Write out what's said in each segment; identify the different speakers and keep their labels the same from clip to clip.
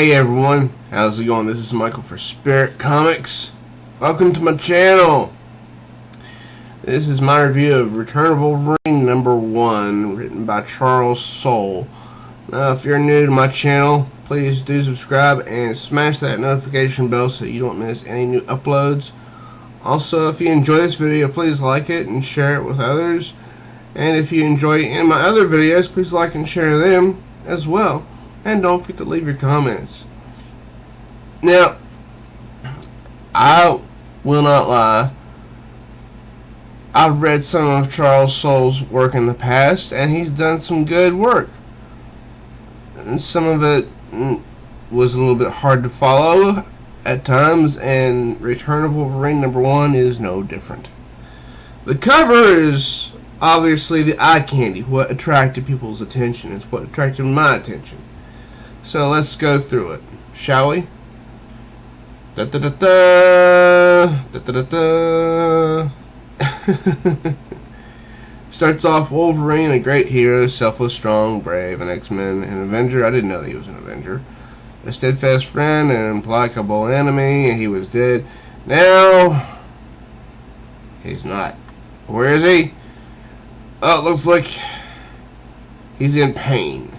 Speaker 1: Hey everyone, how's it going? This is Michael for Spirit Comics. Welcome to my channel. This is my review of Return of Wolverine #1, written by Charles Soule. Now, if you're new to my channel, please do subscribe and smash that notification bell so you don't miss any new uploads. Also, if you enjoy this video, please like it and share it with others. And if you enjoy any of my other videos, please like and share them as well. And don't forget to leave your comments. Now, I will not lie. I've read some of Charles Soule's work in the past, and he's done some good work. And some of it was a little bit hard to follow at times, and Return of Wolverine #1 is no different. The cover is obviously the eye candy, what attracted people's attention. It's what attracted my attention. So let's go through it, shall we? Da da da da da da da da. Starts off Wolverine, a great hero, selfless, strong, brave, an X-Men, an Avenger. I didn't know that he was an Avenger. A steadfast friend, an implacable enemy, and he was dead. Now he's not. Where is he? Oh, it looks like he's in pain.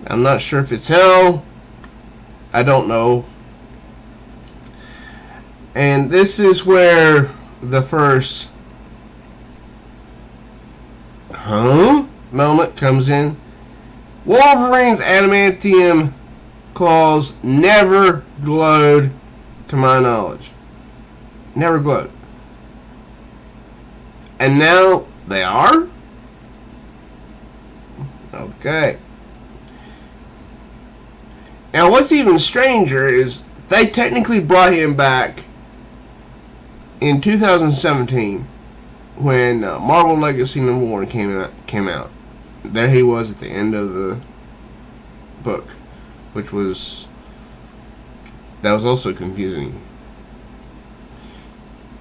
Speaker 1: I'm not sure if it's hell. I don't know. And this is where the first moment comes in. Wolverine's adamantium claws never glowed, to my knowledge. Never glowed. And now they are? Okay. Now, what's even stranger is they technically brought him back in 2017 when Marvel Legacy #1 came out. There he was at the end of the book, that was also confusing.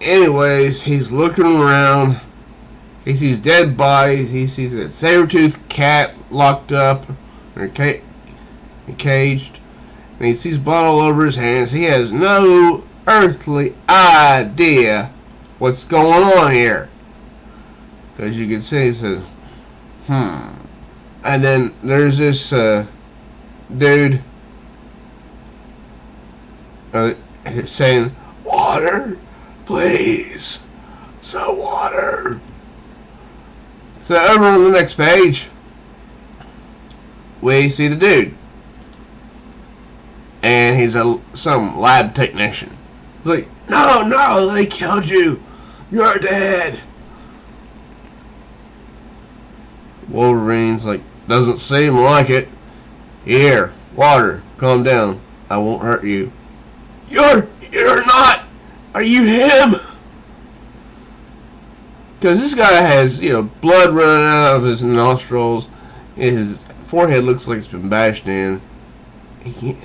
Speaker 1: Anyways, he's looking around. He sees dead bodies. He sees a saber-toothed cat locked up or caged. And he sees blood all over his hands. He has no earthly idea what's going on here. As you can see, he says, And then there's this dude saying, "Water, please. Some water." So over on the next page, we see the dude. And he's some lab technician. He's like, no, they killed you. You're dead. Wolverine's like, doesn't seem like it. Here, water, calm down. I won't hurt you. You're not. Are you him? Because this guy has, blood running out of his nostrils. His forehead looks like it's been bashed in. He can't.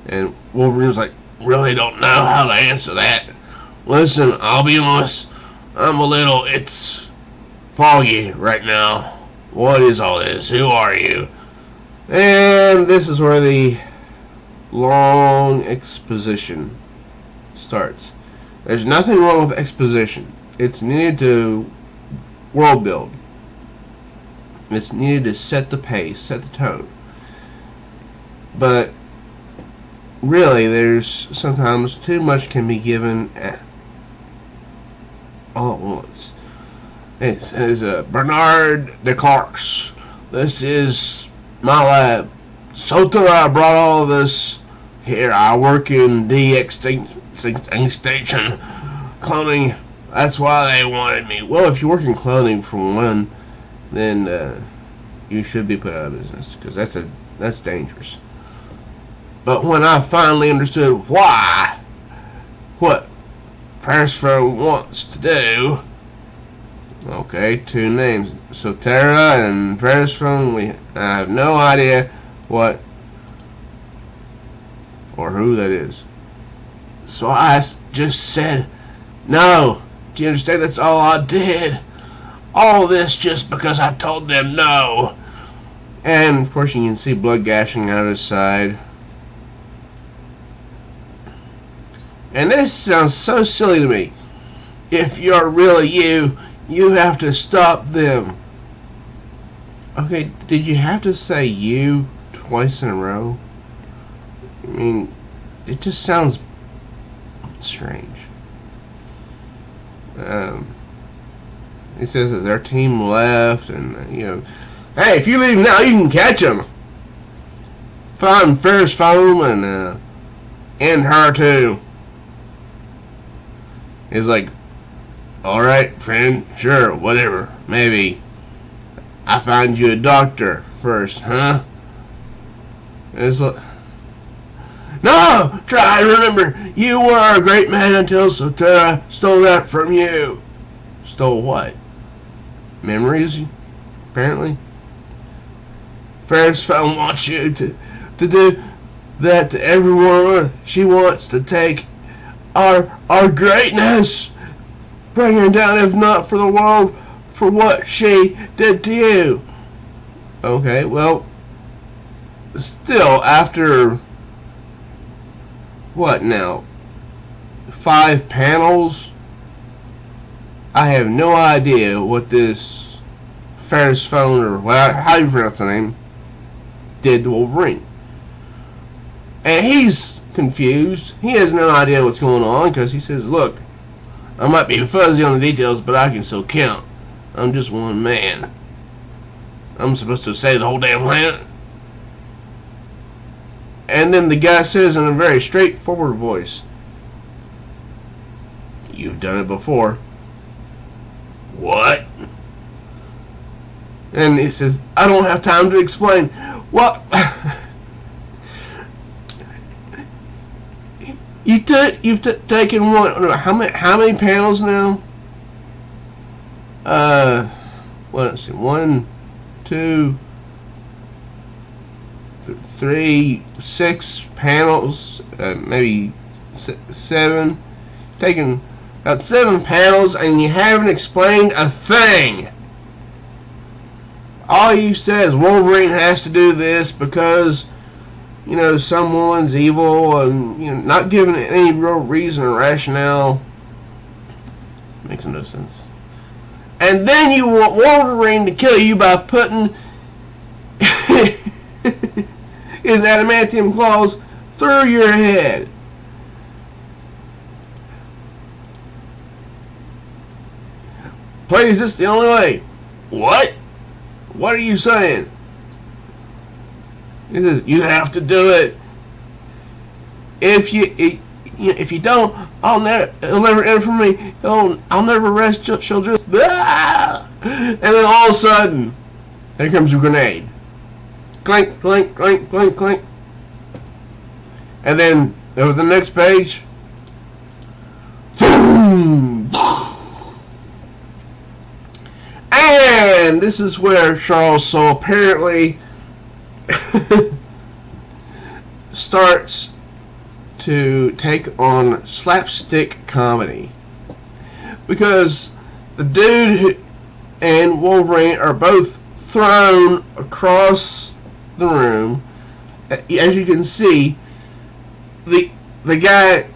Speaker 1: And Wolverine's like, really don't know how to answer that. Listen, I'll be honest. It's foggy right now. What is all this? Who are you? And this is where the long exposition starts. There's nothing wrong with exposition. It's needed to world build. It's needed to set the pace, set the tone. But really, there's sometimes too much can be given all at once. It says Bernard Descartes. This is my lab. So I brought all of this here. I work in the extinction cloning. That's why they wanted me. Well, if you work in cloning for one, then you should be put out of business, because that's dangerous. But when I finally understood what Perisfero wants to do, okay, two names, Sotera and Perisfero, I have no idea what or who that is. So I just said, no. Do you understand? That's all I did. All this just because I told them no. And of course you can see blood gashing out of his side. And this sounds so silly to me. If you're really you, you have to stop them. Okay, did you have to say you twice in a row? I mean, it just sounds strange. It says that their team left, and hey, if you leave now, you can catch them. Find Ferris Foam and her too. It's like, all right, friend, sure, whatever, maybe. I find you a doctor first, huh? And it's like, no! Try and remember, you were a great man until Sotera stole that from you. Stole what? Memories, apparently. Ferris Foam wants you to do that to everyone. She wants to take our greatness. Bring her down, if not for the world, for what she did to you. Okay, well, still, after what now? 5 panels? I have no idea what this Ferris Foam, or how do you pronounce the name, did to Wolverine. And he's confused. He has no idea what's going on, because he says, look, I might be fuzzy on the details, but I can still count. I'm just one man. I'm supposed to say the whole damn planet. And then the guy says in a very straightforward voice, you've done it before. What? And he says, I don't have time to explain. What? You've taken what? How many panels now? Let's see. 1, 2, 3, 6 panels. Maybe 7. Taken about 7 panels, and you haven't explained a thing. All you said is Wolverine has to do this because, someone's evil, and, not giving it any real reason or rationale. Makes no sense. And then you want Wolverine to kill you by putting his adamantium claws through your head. Please, this is the only way. What? What are you saying? He says, you have to do it. If you don't, it'll never end for me. I'll never rest. She'll just, and then all of a sudden, there comes a grenade. Clink, clink, clink, clink, clink. And then over the next page, boom. And this is where Charles Soule apparently starts to take on slapstick comedy, because the dude and Wolverine are both thrown across the room. As you can see, the guy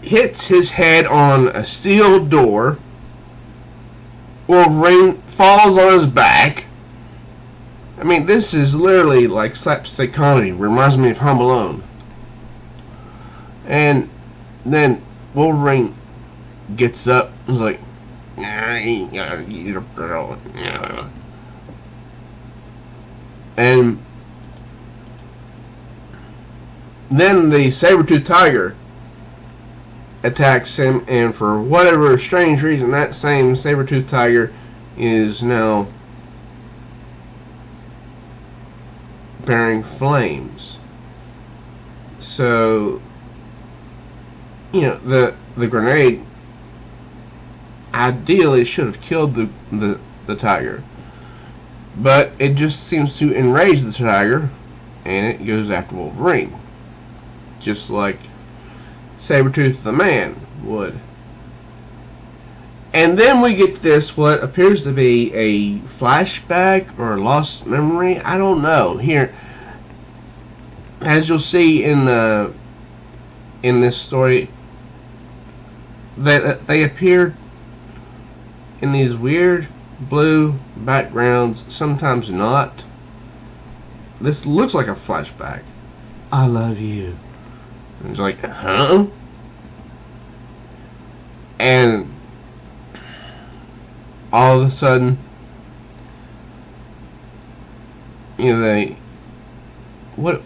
Speaker 1: hits his head on a steel door. Wolverine falls on his back. I mean, this is literally like slapstick comedy. Reminds me of Home Alone. And then Wolverine gets up and is like, and then the saber-toothed tiger attacks him, and for whatever strange reason, that same saber-toothed tiger is now bearing flames. So, the grenade ideally should have killed the tiger, but it just seems to enrage the tiger, and it goes after Wolverine, just like Sabretooth the man would. And then we get this, what appears to be a flashback or lost memory. I don't know. Here, as you'll see in this story, they appear in these weird blue backgrounds, sometimes not. This looks like a flashback. I love you. And he's like, huh? And all of a sudden, what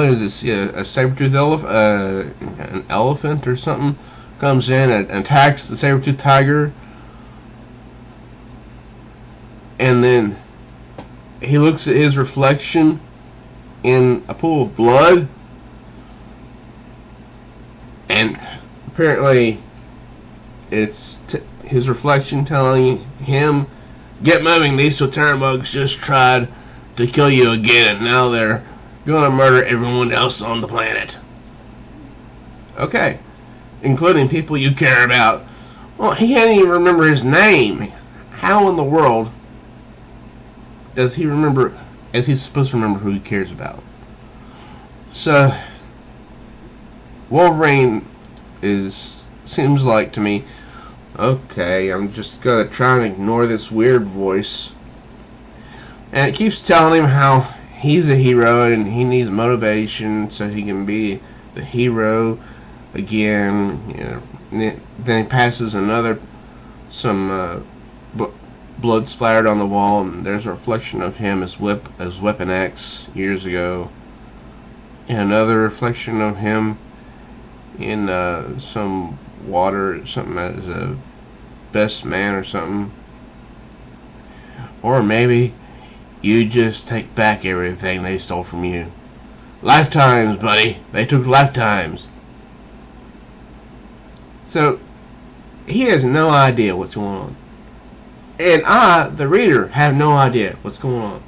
Speaker 1: is this? Yeah, a saber-toothed elephant, an elephant or something comes in and attacks the saber-toothed tiger, and then he looks at his reflection in a pool of blood, and apparently it's his reflection telling him, "Get moving, these Soterrabugs just tried to kill you again, and now they're gonna murder everyone else on the planet." Okay. Including people you care about. Well, he can't even remember his name. How in the world does he remember, as he's supposed to remember who he cares about? So, Wolverine seems like to me, okay, I'm just gonna try and ignore this weird voice. And it keeps telling him how he's a hero and he needs motivation so he can be the hero again. Then he passes some blood splattered on the wall, and there's a reflection of him as Weapon X years ago, and another reflection of him in some water, something as a best man or something. Or maybe you just take back everything they stole from you. Lifetimes, buddy. They took lifetimes. So, he has no idea what's going on. And I, the reader, have no idea what's going on.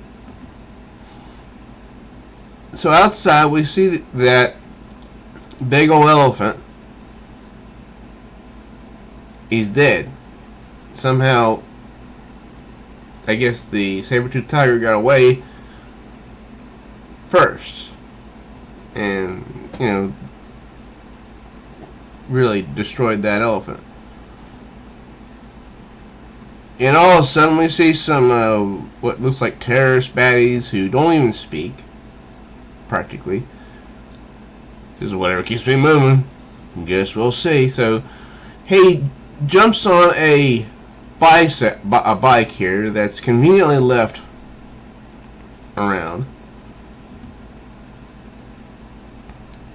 Speaker 1: So outside we see that big old elephant. He's dead. Somehow, I guess the saber-toothed tiger got away first. And, really destroyed that elephant. And all of a sudden we see some what looks like terrorist baddies who don't even speak, practically. Because whatever keeps me moving, I guess we'll see. So he jumps on a bike here that's conveniently left around.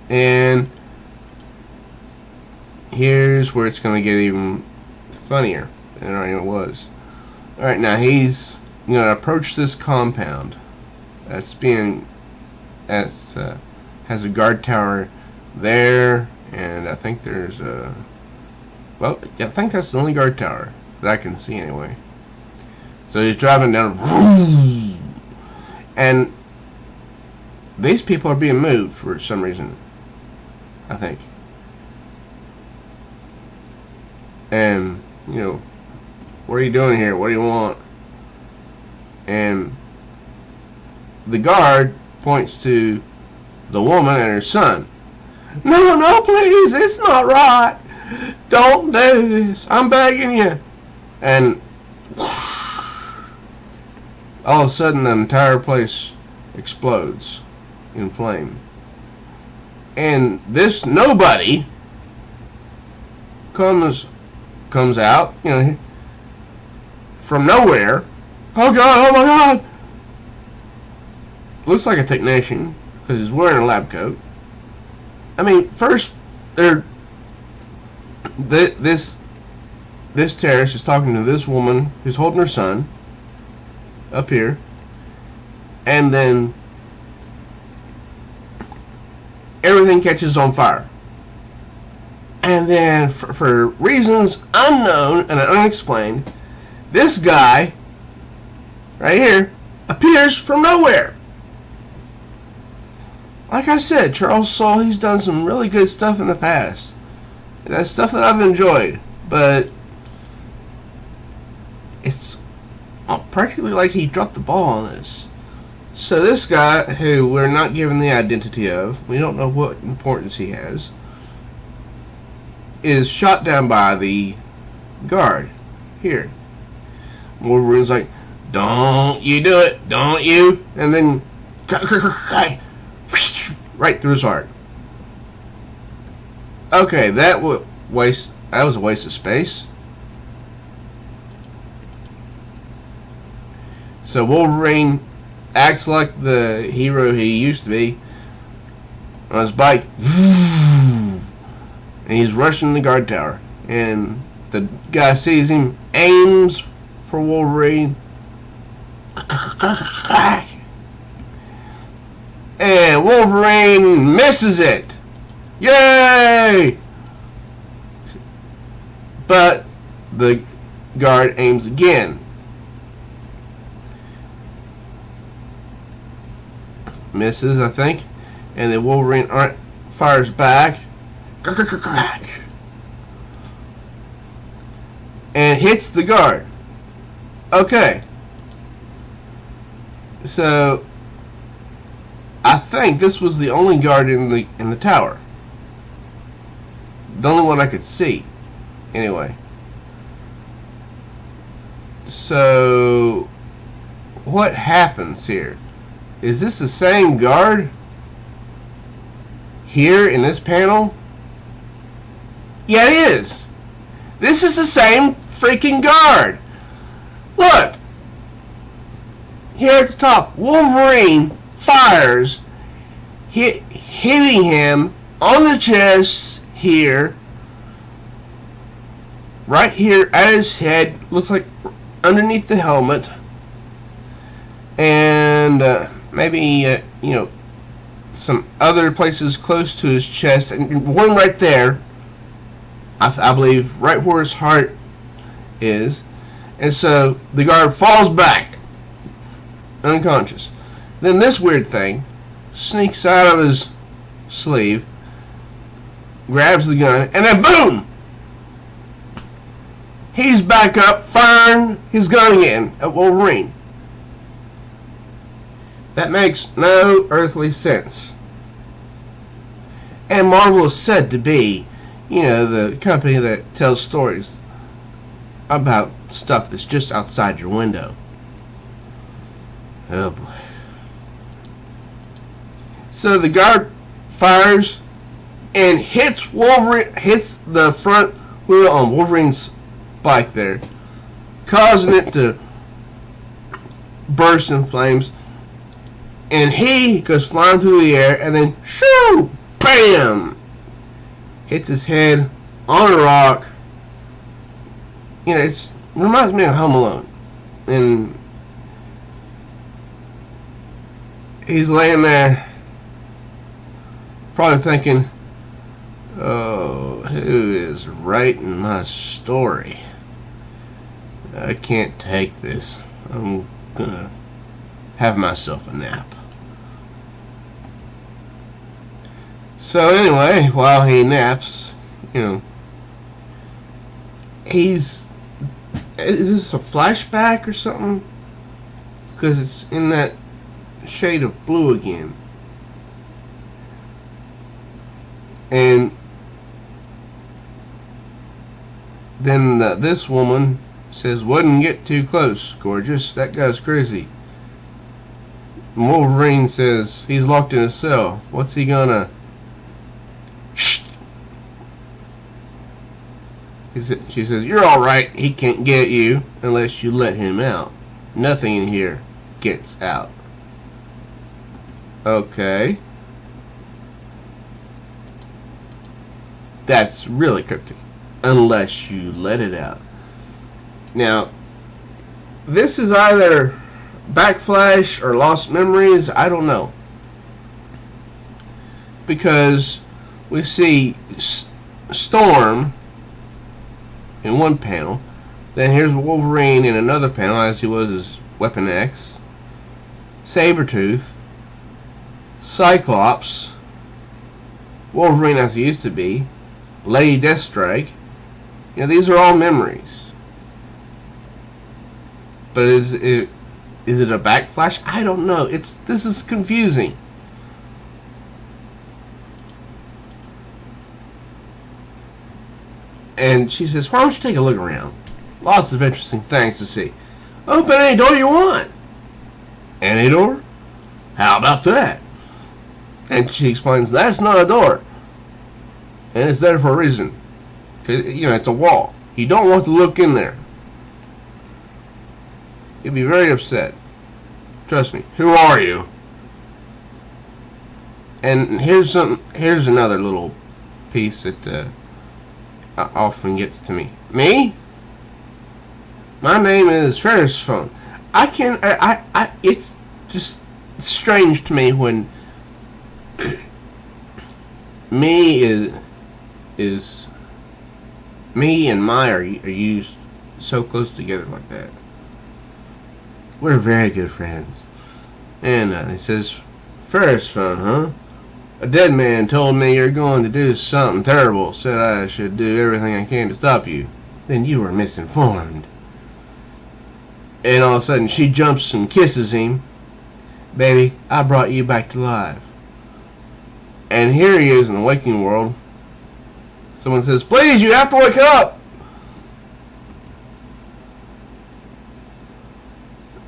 Speaker 1: And here's where it's going to get even funnier than it already was. Alright, now he's going to approach this compound has a guard tower there, and I think there's I think that's the only guard tower that I can see anyway. So he's driving down, and these people are being moved for some reason, I think. And, what are you doing here? What do you want? And the guard points to the woman and her son. No, please, it's not right. Don't do this. I'm begging you. And all of a sudden, the entire place explodes in flame. And this nobody comes out, from nowhere. Oh God! Oh my God! Looks like a technician because he's wearing a lab coat. I mean, first, this terrorist is talking to this woman who's holding her son up here, and then everything catches on fire. And then, for reasons unknown and unexplained, this guy right here appears from nowhere. Like I said, Charles Soule, he's done some really good stuff in the past. That's stuff that I've enjoyed. But it's practically like he dropped the ball on this. So this guy, who we're not given the identity of, we don't know what importance he has, is shot down by the guard here. Wolverine's like, "Don't you do it, don't you?" And then right through his heart. Okay, that was a waste of space. So Wolverine acts like the hero he used to be on his bike, and he's rushing the guard tower. And the guy sees him, aims for Wolverine, and Wolverine misses it. Yay! But the guard aims again. Misses, I think. And then Wolverine fires back. And hits the guard. Okay. So I think this was the only guard in the tower. The only one I could see. Anyway. So what happens here? Is this the same guard here in this panel? Yeah, it is. This is the same freaking guard. Look. Here at the top, Wolverine fires, hitting him on the chest here, right here at his head. Looks like underneath the helmet. And maybe, some other places close to his chest, and one right there, I believe, right where his heart is. And so the guard falls back, unconscious. Then this weird thing sneaks out of his sleeve, grabs the gun, and then boom! He's back up, firing his gun again at Wolverine. That makes no earthly sense. And Marvel is said to be, the company that tells stories about stuff that's just outside your window. Oh boy. So the guard fires and hits the front wheel on Wolverine's bike there, causing it to burst in flames. And he goes flying through the air, and then shoo, bam, hits his head on a rock. It reminds me of Home Alone. And he's laying there, probably thinking, "Oh, who is writing my story? I can't take this. I'm gonna have myself a nap." So anyway, while he naps, is this a flashback or something? Because it's in that shade of blue again. And then this woman says, "Wouldn't get too close, gorgeous. That guy's crazy." And Wolverine says, "He's locked in a cell. What's he gonna..." Shh. She says, "You're alright. He can't get you unless you let him out. Nothing in here gets out." Okay. That's really cryptic. Unless you let it out. Now, this is either backflash or lost memories. I don't know. Because we see Storm in one panel. Then here's Wolverine in another panel, as he was as Weapon X. Sabretooth. Cyclops. Wolverine as he used to be. Lady Deathstrike. These are all memories. But is it a backflash? I don't know. This is confusing. And she says, why don't you take a look around? Lots of interesting things to see. Open any door you want. Any door? How about that? And she explains, that's not a door. And it's there for a reason. It's a wall. You don't want to look in there. You'll be very upset. Trust me. Who are you? And here's another little piece that often gets to me. Me? My name is Ferris Phone. It's just strange to me when me and my are used so close together like that. We're very good friends. And he says, Ferris Phone, huh? A dead man told me you're going to do something terrible. Said I should do everything I can to stop you. Then you were misinformed. And all of a sudden she jumps and kisses him. Baby, I brought you back to life. And here he is in the waking world. Someone says, please, you have to wake up.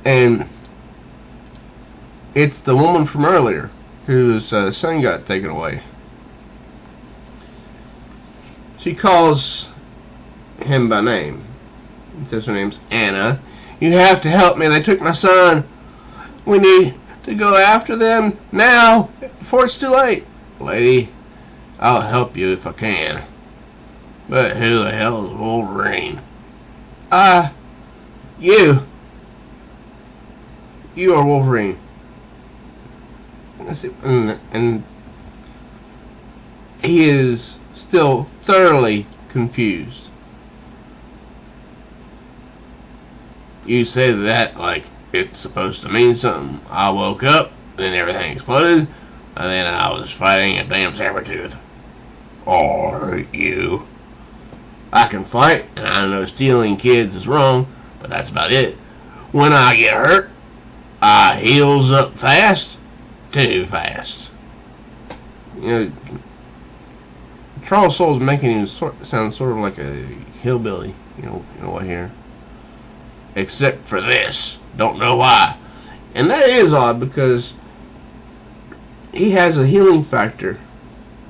Speaker 1: And it's the woman from earlier whose son got taken away. She calls him by name. It says her name's Anna. You have to help me. They took my son. We need to go after them now before it's too late. Lady, I'll help you if I can. But who the hell is Wolverine? You. You are Wolverine. And he is still thoroughly confused. You say that like it's supposed to mean something. I woke up, then everything exploded, and then I was fighting a damn saber-tooth. Are you? I can fight, and I know stealing kids is wrong, but that's about it. When I get hurt, I heals up fast, too fast. Charles Soule's making him sound sort of like a hillbilly, you know what here. Except for this. Don't know why. And that is odd because he has a healing factor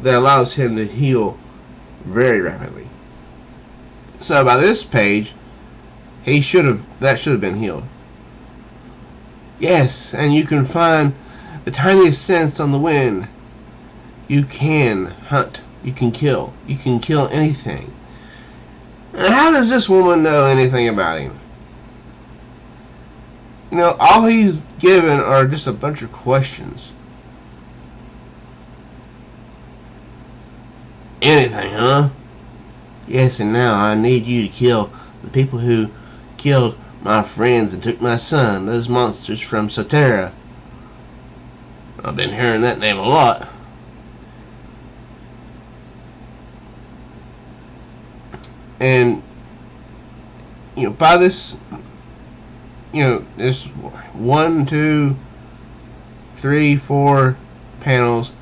Speaker 1: that allows him to heal very rapidly. So by this page, that should have been healed. Yes, and you can find the tiniest scents on the wind. You can hunt. You can kill. You can kill anything. And how does this woman know anything about him? All he's given are just a bunch of questions. Anything, huh? Yes, and now I need you to kill the people who killed my friends and took my son, those monsters from Sotera. I've been hearing that name a lot. And, by this, there's 1, 2, 3, 4 panels.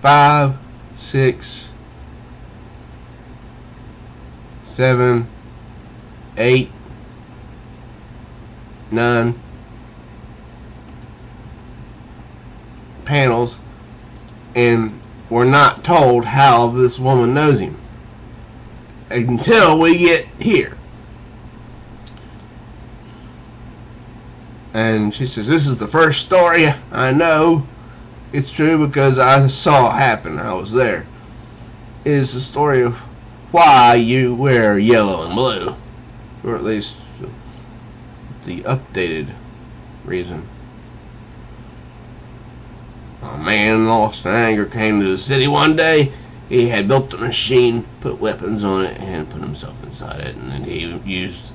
Speaker 1: Five, 6, 7, 8, 9 panels, and we're not told how this woman knows him until we get here. And she says, this is the first story I know. It's true because I saw it happen. I was there. It is the story of why you wear yellow and blue. Or at least the updated reason. A man lost in anger came to the city one day. He had built a machine, put weapons on it, and put himself inside it. And then he used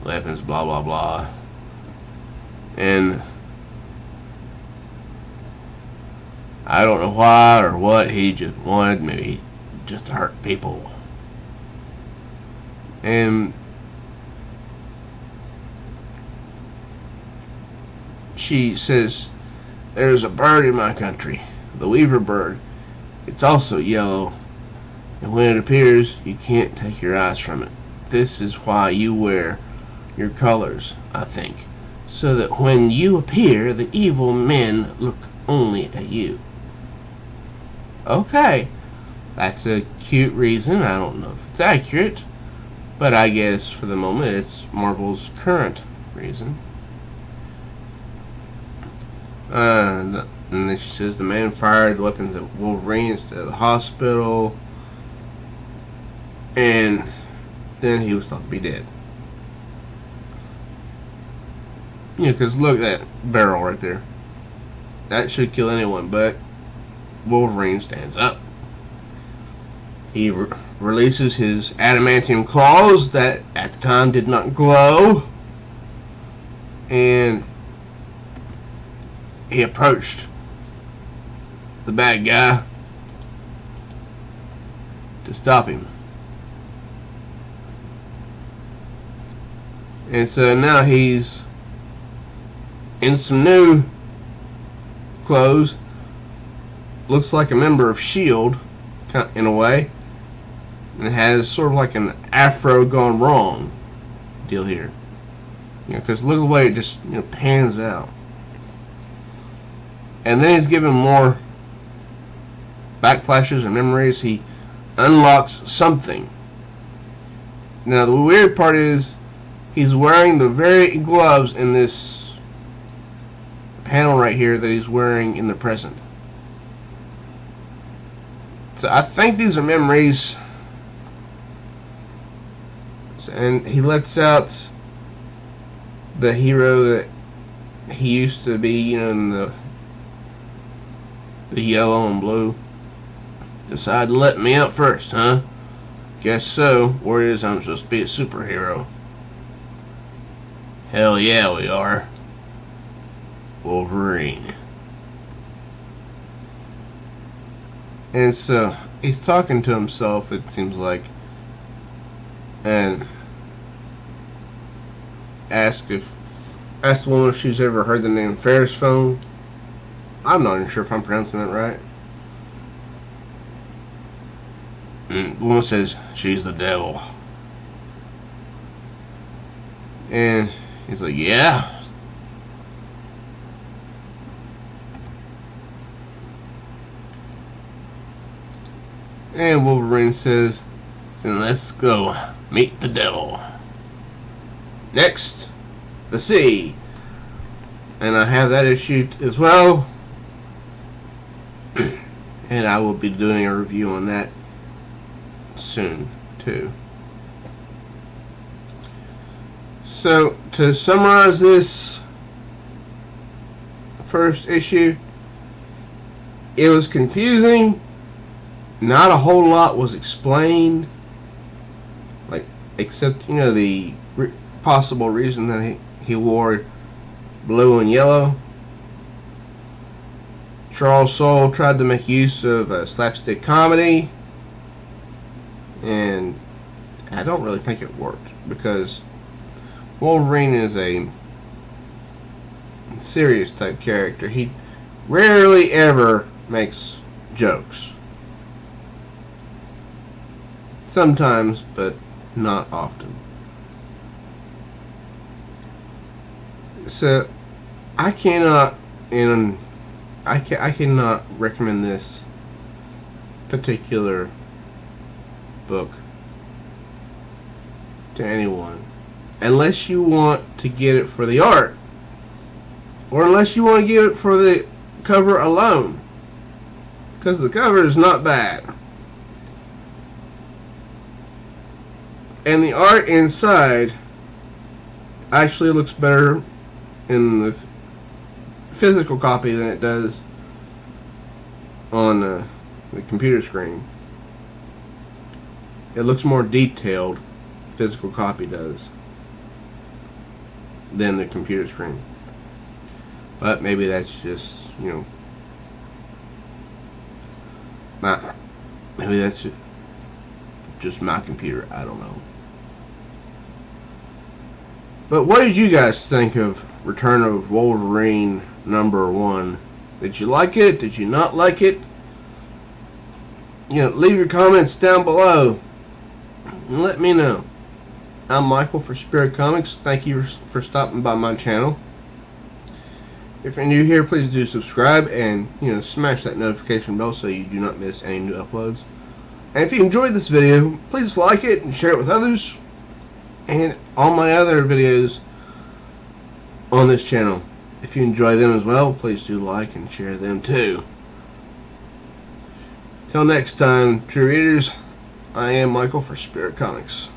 Speaker 1: weapons, blah, blah, blah. And I don't know why or what. He just wanted me just to hurt people. And she says, there's a bird in my country, the weaver bird. It's also yellow, and when it appears, you can't take your eyes from it. This is why you wear your colors, I think, so that when you appear, the evil men look only at you. Okay, that's a cute reason. I don't know if it's accurate, but I guess for the moment it's Marvel's current reason. And then she says the man fired weapons at Wolverine instead of the hospital, and then he was thought to be dead. Because look at that barrel right there. That should kill anyone, but Wolverine stands up. He releases his adamantium claws that at the time did not glow, and he approached the bad guy to stop him. And so now he's in some new clothes. Looks like a member of S.H.I.E.L.D. in a way. And it has sort of like an afro gone wrong deal here. Because look at the way it just pans out. And then he's given more backflashes and memories. He unlocks something. Now the weird part is he's wearing the very gloves in this panel right here that he's wearing in the present. So I think these are memories. And he lets out the hero that he used to be, in the yellow and blue. Decide to let me out first, huh? Guess so. Word is I'm supposed to be a superhero. Hell yeah, we are. Wolverine. And so he's talking to himself, it seems like, and asked the woman if she's ever heard the name Ferris phone. I'm not even sure if I'm pronouncing that right. And the woman says she's the devil. And he's like, yeah. And Wolverine says, then let's go meet the devil. Next, the sea. And I have that issue as well. And I will be doing a review on that soon, too. So, to summarize this first issue, it was confusing. Not a whole lot was explained, except the possible reason that he wore blue and yellow. Charles Soule tried to make use of slapstick comedy, and I don't really think it worked because Wolverine is a serious type character. He rarely ever makes jokes. Sometimes, but not often. So, I cannot recommend this particular book to anyone unless you want to get it for the art, or unless you want to get it for the cover alone, because the cover is not bad. And the art inside actually looks better in the physical copy than it does on the computer screen. It looks more detailed, physical copy does, than the computer screen. But maybe that's just, Maybe that's just my computer. I don't know. But what did you guys think of Return of Wolverine #1? Did you like it? Did you not like it? Leave your comments down below and let me know. I'm Michael for Spirit Comics. Thank you for stopping by my channel. If you're new here, please do subscribe and smash that notification bell so you do not miss any new uploads. And if you enjoyed this video, please like it and share it with others and all my other videos on this channel. If you enjoy them as well, please do like and share them too. Till next time, true readers, I am Michael for Spirit Comics.